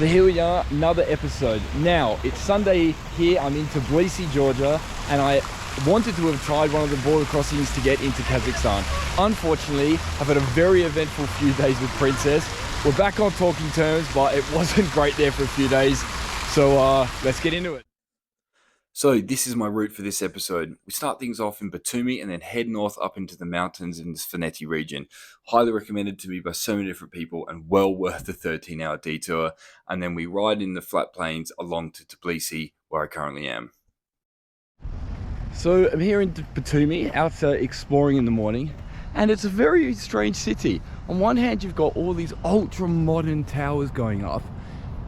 So here we are, another episode. Now, it's Sunday here, I'm in Tbilisi, Georgia, and I wanted to have tried one of the border crossings to get into Kazakhstan. Unfortunately, I've had a very eventful few days with Princess. We're back on talking terms, but it wasn't great there for a few days. So let's get into it. So this is my route for this episode. We start things off in Batumi and then head north up into the mountains in the Svaneti region. Highly recommended to me by so many different people and well worth the 13-hour detour. And then we ride in the flat plains along to Tbilisi, where I currently am. So I'm here in Batumi, out exploring in the morning, and it's a very strange city. On one hand, you've got all these ultra modern towers going up,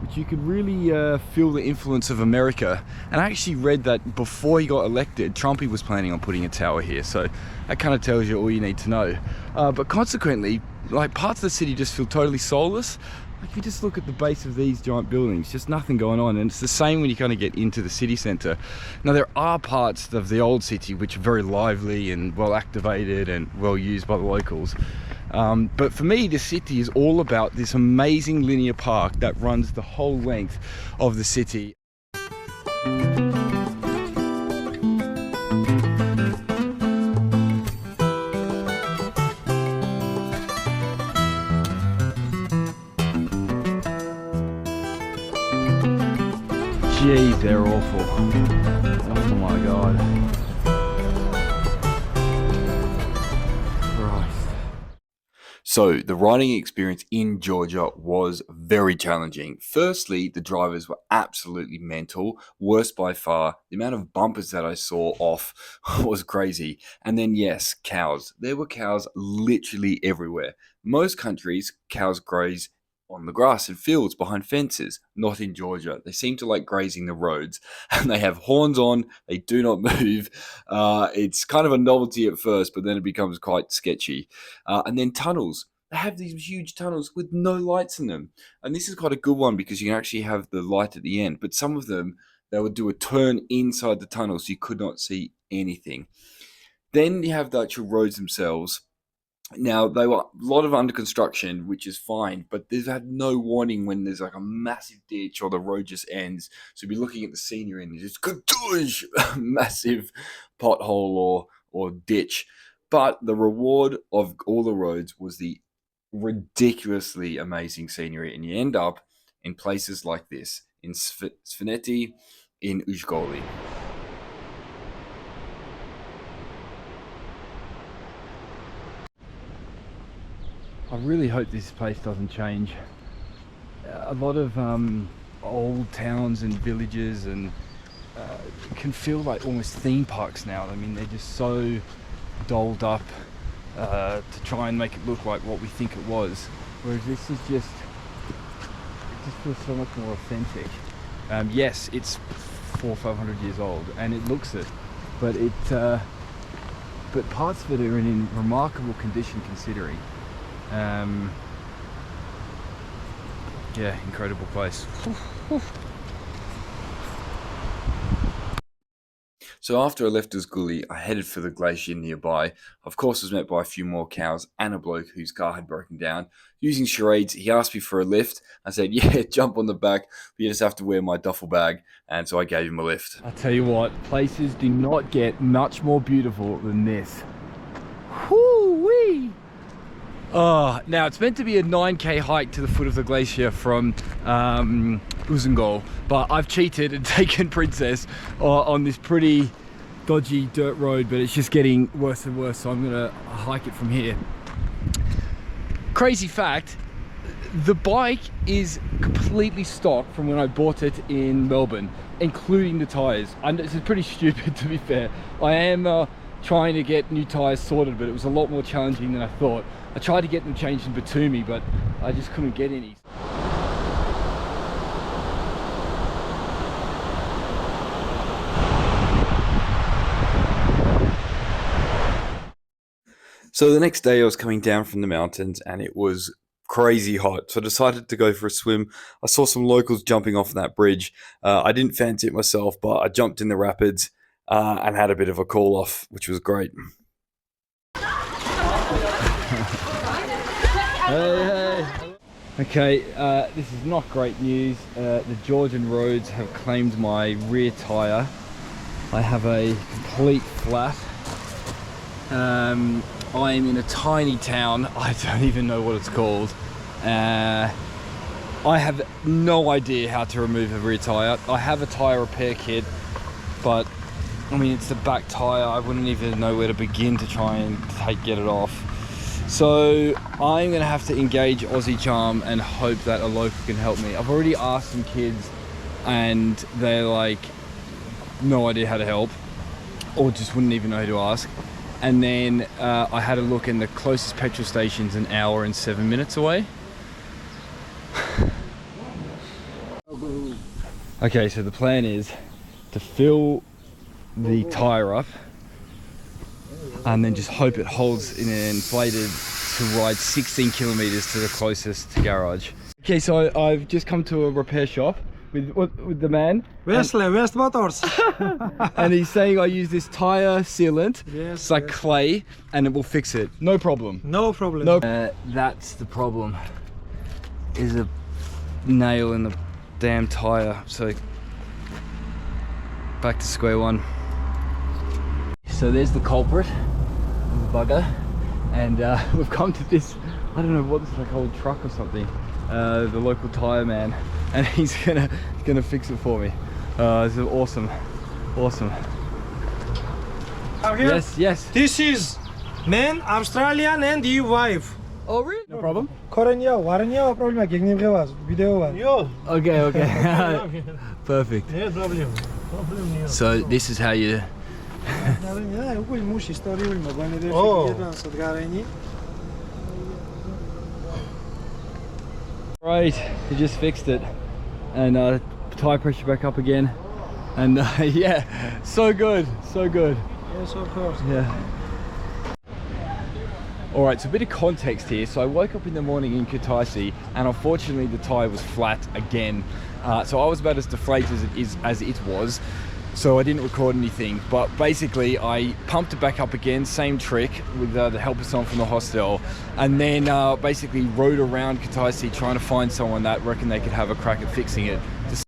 which you could really feel the influence of America. And I actually read that before he got elected, Trumpy was planning on putting a tower here. So that kind of tells you all you need to know. But consequently, like, parts of the city just feel totally soulless. Like, if you just look at the base of these giant buildings, just nothing going on. And it's the same when you kind of get into the city center. Now, there are parts of the old city which are very lively and well activated and well used by the locals. But for me, the city is all about this amazing linear park that runs the whole length of the city. Jeez, they're awful. Oh my God. So the riding experience in Georgia was very challenging. Firstly, the drivers were absolutely mental, worst by far. The amount of bumpers that I saw off was crazy. And then yes, cows. There were cows literally everywhere. Most countries, cows graze on the grass and fields behind fences, not in Georgia. They seem to like grazing the roads, and they have horns on, they do not move. It's kind of a novelty at first, but then it becomes quite sketchy. And then tunnels. They have these huge tunnels with no lights in them. And this is quite a good one because you can actually have the light at the end, but some of them, they would do a turn inside the tunnel so you could not see anything. Then you have the actual roads themselves. Now, they were a lot of under construction, which is fine, but they've had no warning when there's like a massive ditch or the road just ends. So you'll be looking at the scenery and there's just massive pothole or ditch. But the reward of all the roads was the ridiculously amazing scenery, and you end up in places like this, in Svaneti, in Ujgoli. I really hope this place doesn't change. A lot of old towns and villages and can feel like almost theme parks now. I mean, they're just so dolled up to try and make it look like what we think it was. Whereas this is just, it just feels so much more authentic. Yes, it's 400 or 500 years old and it looks it, but but parts of it are in remarkable condition considering. Yeah, incredible place. So after I left Ujguli, I headed for the glacier nearby. Of course, I was met by a few more cows and a bloke whose car had broken down. Using charades, he asked me for a lift. I said, yeah, jump on the back, but you just have to wear my duffel bag. And so I gave him a lift. I tell you what, places do not get much more beautiful than this. Whoo-wee! Now it's meant to be a 9k hike to the foot of the glacier from Uzungol, but I've cheated and taken Princess on this pretty dodgy dirt road, but it's just getting worse and worse, so I'm gonna hike it from here. Crazy fact, the bike is completely stock from when I bought it in Melbourne, including the tires. And this is pretty stupid, to be fair. I am trying to get new tires sorted, but it was a lot more challenging than I thought. I tried to get them changed in Batumi, but I just couldn't get any. So the next day I was coming down from the mountains and it was crazy hot, so I decided to go for a swim. I saw some locals jumping off that bridge. I didn't fancy it myself, but I jumped in the rapids and had a bit of a call off, which was great. Hey, hey. Okay, this is not great news. The Georgian roads have claimed my rear tyre. I have a complete flat. I am in a tiny town. I don't even know what it's called. I have no idea how to remove a rear tyre. I have a tyre repair kit, but I mean, it's the back tyre. I wouldn't even know where to begin to try and get it off. So I'm gonna have to engage Aussie Charm and hope that a local can help me. I've already asked some kids and they're like, no idea how to help, or just wouldn't even know who to ask. And then I had a look, and the closest petrol station's an hour and 7 minutes away. Okay, so the plan is to fill the tyre up and then just hope it holds in an inflated to ride 16 kilometers to the closest garage. Okay, so I've just come to a repair shop with the man. West Motors. And he's saying I use this tire sealant. Yes, it's like clay, and it will fix it. No problem. No problem. No. That's the problem. Is a nail in the damn tire. So back to square one. So there's the culprit, the bugger, and we've come to this, I don't know what this is, like, old truck or something, the local tire man, and he's gonna fix it for me. This is awesome. I'm here. Yes. This is man, Australian, and your wife. Oh really? No problem. Korenia, warenia, problema, jak nie was, video was. Yo. Okay. Perfect. Nie problem. So this is how you. Oh. Right, he just fixed it, and tire pressure back up again, and yeah, so good. Yes, of course. Yeah. All right, so a bit of context here. So I woke up in the morning in Kutaisi, and unfortunately the tire was flat again. So I was about as deflated as it was. So I didn't record anything, but basically I pumped it back up again, same trick with the help of someone from the hostel, and then basically rode around Kutaisi trying to find someone that reckoned they could have a crack at fixing it.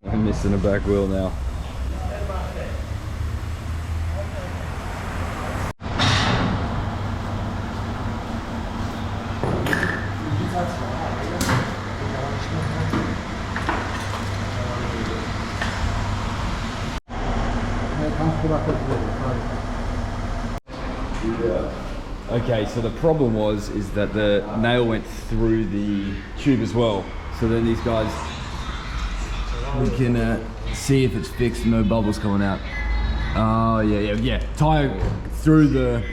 I'm missing a back wheel now. Okay, so the problem is that the nail went through the tube as well. So then these guys, we can see if it's fixed and no bubbles coming out. Oh yeah. Tire through the.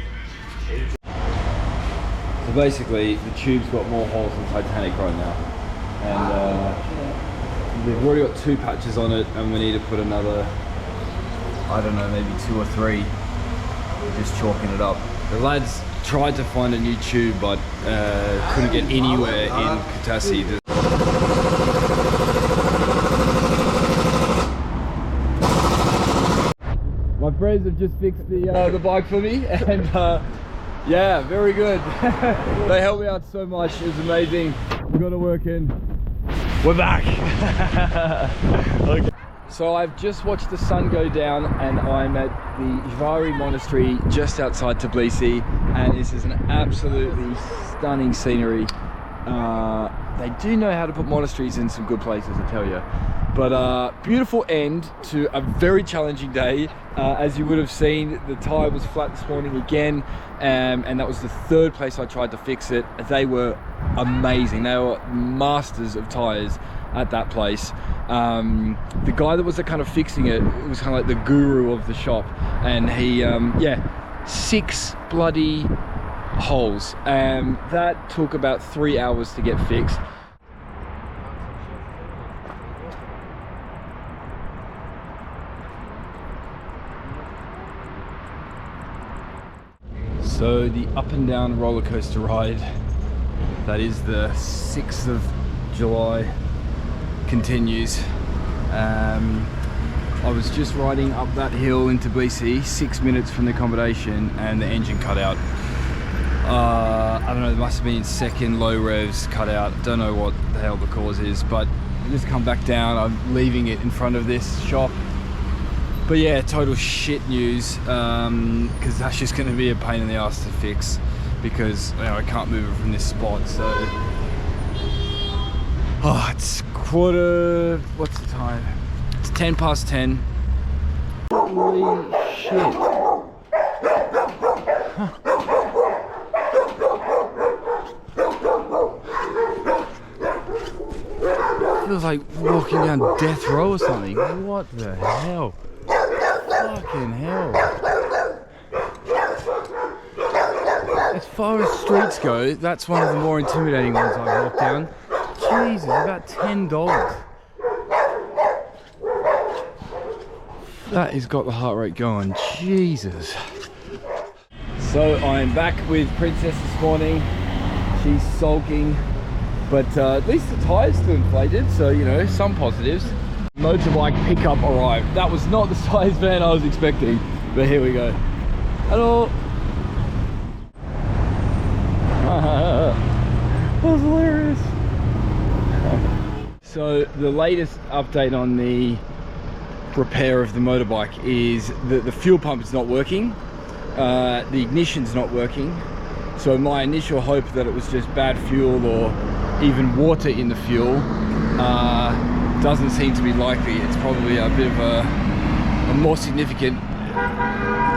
So basically, the tube's got more holes than Titanic right now, and we've already got 2 patches on it, and we need to put another, I don't know, maybe 2 or 3. We're just chalking it up. The lads tried to find a new tube, but couldn't get anywhere in Kutaisi. My friends have just fixed the bike for me, and yeah, very good. They helped me out so much. It was amazing. We got it working. We're back. Okay. So I've just watched the sun go down, and I'm at the Jvari Monastery just outside Tbilisi, and this is an absolutely stunning scenery. They do know how to put monasteries in some good places, I tell you. But beautiful end to a very challenging day. As you would have seen, the tire was flat this morning again, and that was the 3rd place I tried to fix it. They were amazing. They were masters of tires at that place. The guy that was kind of fixing it was kind of like the guru of the shop, and he, yeah, 6 bloody holes. That took about 3 hours to get fixed. So the up and down roller coaster ride, that is the 6th of July, continues. I was just riding up that hill in Tbilisi, 6 minutes from the accommodation, and the engine cut out. I don't know, there must have been second low revs cut out. Don't know what the hell the cause is, but just come back down. I'm leaving it in front of this shop. But yeah, total shit news, because that's just going to be a pain in the ass to fix, because you know, I can't move it from this spot. So, oh, it's quarter. What's the time? It's 10 past 10. Holy shit! Feels like walking down death row or something. What the hell? Fucking hell. As far as streets go, that's one of the more intimidating ones I've walked down. Jesus, about $10. That has got the heart rate going. Jesus. So I'm back with Princess this morning. She's sulking. But at least the tyres still inflated, so you know, some positives. Motorbike pickup arrived. That was not the size van I was expecting, but here we go. Hello. That was hilarious. So the latest update on the repair of the motorbike is that the fuel pump is not working, the ignition's not working. So my initial hope that it was just bad fuel or even water in the fuel doesn't seem to be likely. It's probably a bit of a more significant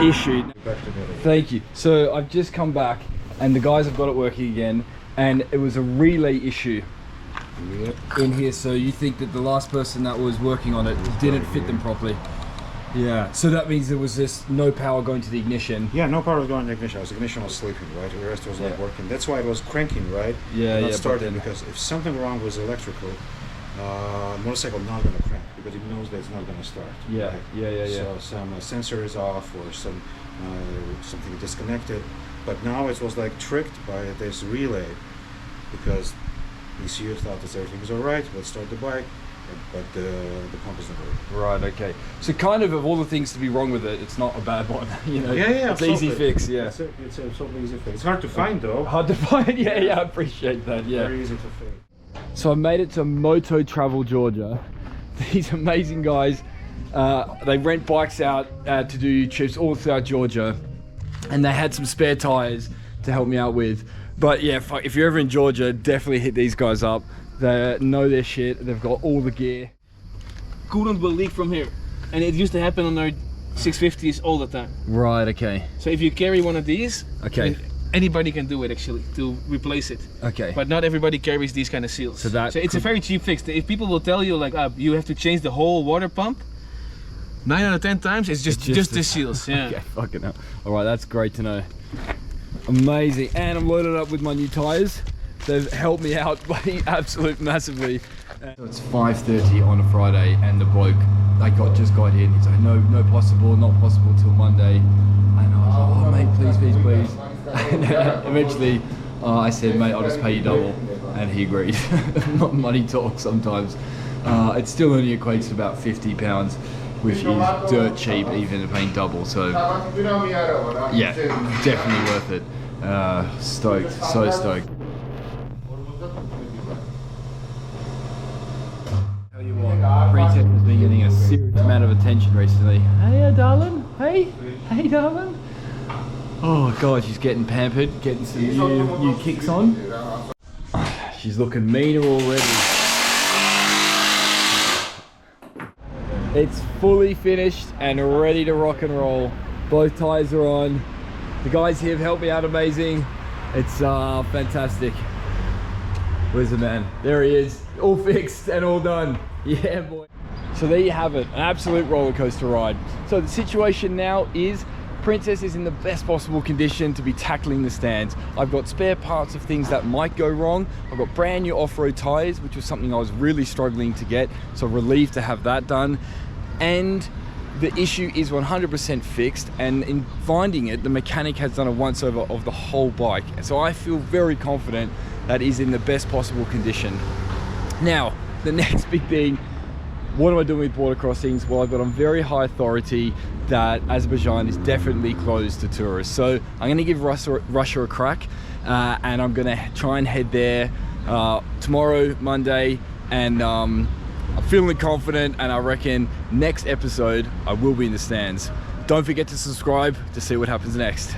issue. Thank you. So I've just come back and the guys have got it working again, and it was a relay issue in here. So you think that the last person that was working on it didn't fit them properly? Yeah, so that means there was just no power going to the ignition. Yeah, no power was going to the ignition. The ignition was sleeping, right? The rest was like working. That's why it was cranking, right? Yeah, not yeah. starting, because if something wrong was electrical, motorcycle not going to crank because it knows that it's not going to start. Yeah, right? yeah. So some sensor is off or some something disconnected. But now it was like tricked by this relay because ECU thought that everything is all right. Let's start the bike. But the pump is not working. Right, okay. So kind of all the things to be wrong with it, it's not a bad one, you know? Yeah, it's easy fix, yeah. It's a totally easy fix. It's hard to find though. Hard to find, yeah, I appreciate that, yeah. Very easy to fix. So I made it to Moto Travel, Georgia. These amazing guys, they rent bikes out to do trips all throughout Georgia, and they had some spare tires to help me out with. But yeah, if you're ever in Georgia, definitely hit these guys up. They know their shit. They've got all the gear. Coolant will leak from here, and it used to happen on our 650s all the time. Right, okay. So if you carry one of these, Okay. anybody can do it actually to replace it. Okay. But not everybody carries these kind of seals. So it's a very cheap fix. If people will tell you like you have to change the whole water pump, 9 out of 10 times it's just the seals. Yeah. Okay, fucking hell. All right, that's great to know. Amazing. And I'm loaded up with my new tires. They've helped me out absolutely massively. So it's 5:30 on a Friday, and the bloke just got in. He's like, not possible till Monday. And I was like, oh mate, please. And eventually, I said, mate, I'll just pay you double, and he agreed. Money talks sometimes. It still only equates to about £50, which is dirt cheap, even paying double. So yeah, definitely worth it. Stoked, so stoked. Princess has been getting a serious amount of attention recently. Hey, darling. Hey, darling. Oh god, she's getting pampered, getting some new kicks on. She's looking meaner already. It's fully finished and ready to rock and roll. Both tires are on. The guys here have helped me out amazing. It's fantastic. Where's the man? There he is. All fixed and all done. Yeah, boy. So there you have it, an absolute roller coaster ride. So the situation now is Princess is in the best possible condition to be tackling the stands. I've got spare parts of things that might go wrong. I've got brand new off-road tires, which was something I was really struggling to get. So relieved to have that done. And the issue is 100% fixed, and in finding it, the mechanic has done a once over of the whole bike. So I feel very confident that is in the best possible condition. Now, the next big thing What am I doing with border crossings? Well, I've got on very high authority that Azerbaijan is definitely closed to tourists. So I'm going to give Russia a crack, and I'm going to try and head there tomorrow, Monday, and I'm feeling confident, and I reckon next episode I will be in the stands. Don't forget to subscribe to see what happens next.